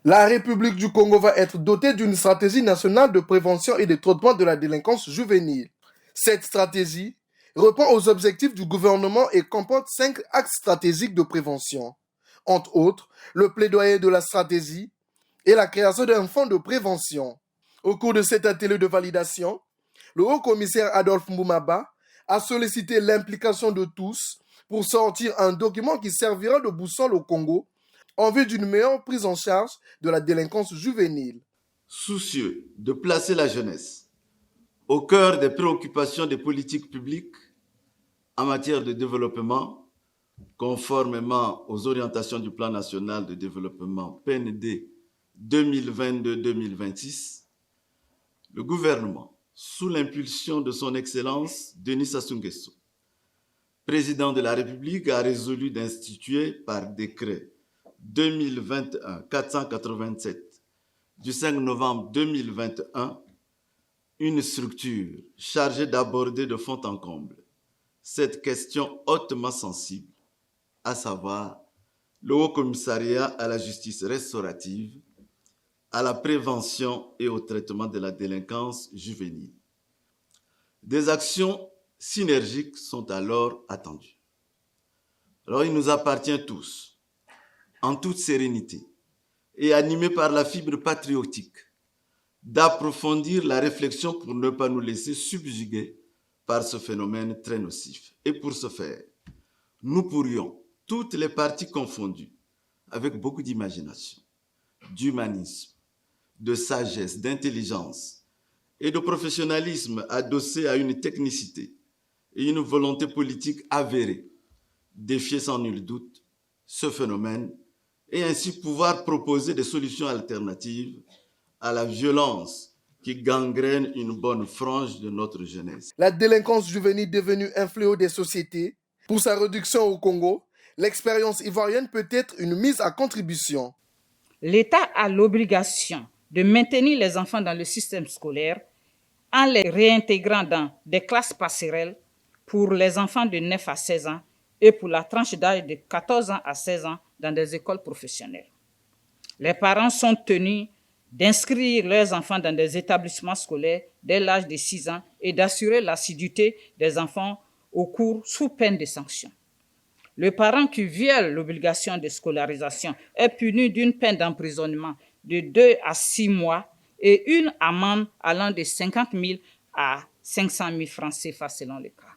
La République du Congo va être dotée d'une stratégie nationale de prévention et de traitement de la délinquance juvénile. Cette stratégie répond aux objectifs du gouvernement et comporte 5 axes stratégiques de prévention. Entre autres, le plaidoyer de la stratégie et la création d'un fonds de prévention. Au cours de cet atelier de validation, le haut-commissaire Adolphe Mboumaba a sollicité l'implication de tous pour sortir un document qui servira de boussole au Congo en vue d'une meilleure prise en charge de la délinquance juvénile. Soucieux de placer la jeunesse au cœur des préoccupations des politiques publiques en matière de développement, conformément aux orientations du Plan national de développement PND 2022-2026, le gouvernement, sous l'impulsion de son Excellence Denis Sassou Nguesso, président de la République, a résolu d'instituer par décret 2021-487 du 5 novembre 2021 une structure chargée d'aborder de fond en comble cette question hautement sensible, à savoir le Haut Commissariat à la justice restaurative, à la prévention et au traitement de la délinquance juvénile. Des actions synergiques sont alors attendues. Alors il nous appartient tous, en toute sérénité et animés par la fibre patriotique, d'approfondir la réflexion pour ne pas nous laisser subjuguer par ce phénomène très nocif. Et pour ce faire, nous pourrions, toutes les parties confondues, avec beaucoup d'imagination, d'humanisme, de sagesse, d'intelligence et de professionnalisme adossé à une technicité et une volonté politique avérée, défier sans nul doute ce phénomène et ainsi pouvoir proposer des solutions alternatives à la violence qui gangrène une bonne frange de notre jeunesse. La délinquance juvénile devenue un fléau des sociétés. Pour sa réduction au Congo, l'expérience ivoirienne peut être une mise à contribution. L'État a l'obligation de maintenir les enfants dans le système scolaire en les réintégrant dans des classes passerelles pour les enfants de 9 à 16 ans et pour la tranche d'âge de 14 ans à 16 ans dans des écoles professionnelles. Les parents sont tenus d'inscrire leurs enfants dans des établissements scolaires dès l'âge de 6 ans et d'assurer l'assiduité des enfants au cours sous peine de sanction. Le parent qui viole l'obligation de scolarisation est puni d'une peine d'emprisonnement de 2 à 6 mois et une amende allant de 50 000 à 500 000 francs CFA selon le cas.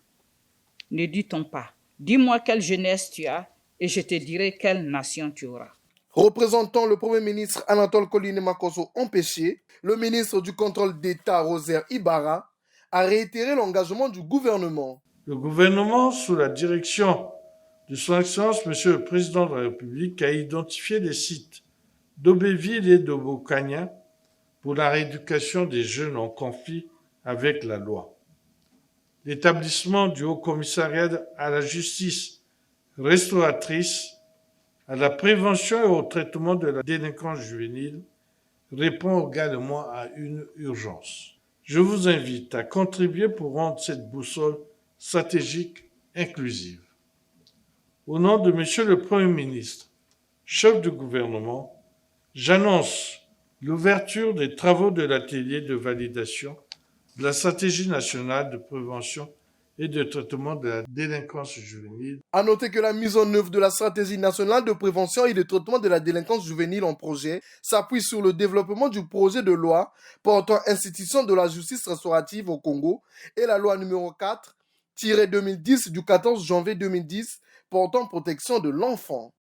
Ne dit-on pas, dis-moi quelle jeunesse tu as et je te dirai quelle nation tu auras. Représentant le Premier ministre Anatole Koline Makosso empêché, le ministre du Contrôle d'État Rosaire Ibarra a réitéré l'engagement du gouvernement. Le gouvernement, sous la direction de son Excellence, Monsieur le Président de la République, a identifié les sites d'Aubéville et de Bocagna pour la rééducation des jeunes en conflit avec la loi. L'établissement du Haut Commissariat à la justice restauratrice, à la prévention et au traitement de la délinquance juvénile répond également à une urgence. Je vous invite à contribuer pour rendre cette boussole stratégique inclusive. Au nom de Monsieur le Premier ministre, chef du gouvernement, j'annonce l'ouverture des travaux de l'atelier de validation de la stratégie nationale de prévention et de traitement de la délinquance juvénile. À noter que la mise en œuvre de la stratégie nationale de prévention et de traitement de la délinquance juvénile en projet s'appuie sur le développement du projet de loi portant institution de la justice restaurative au Congo et la loi numéro 4-2010 du 14 janvier 2010 portant protection de l'enfant.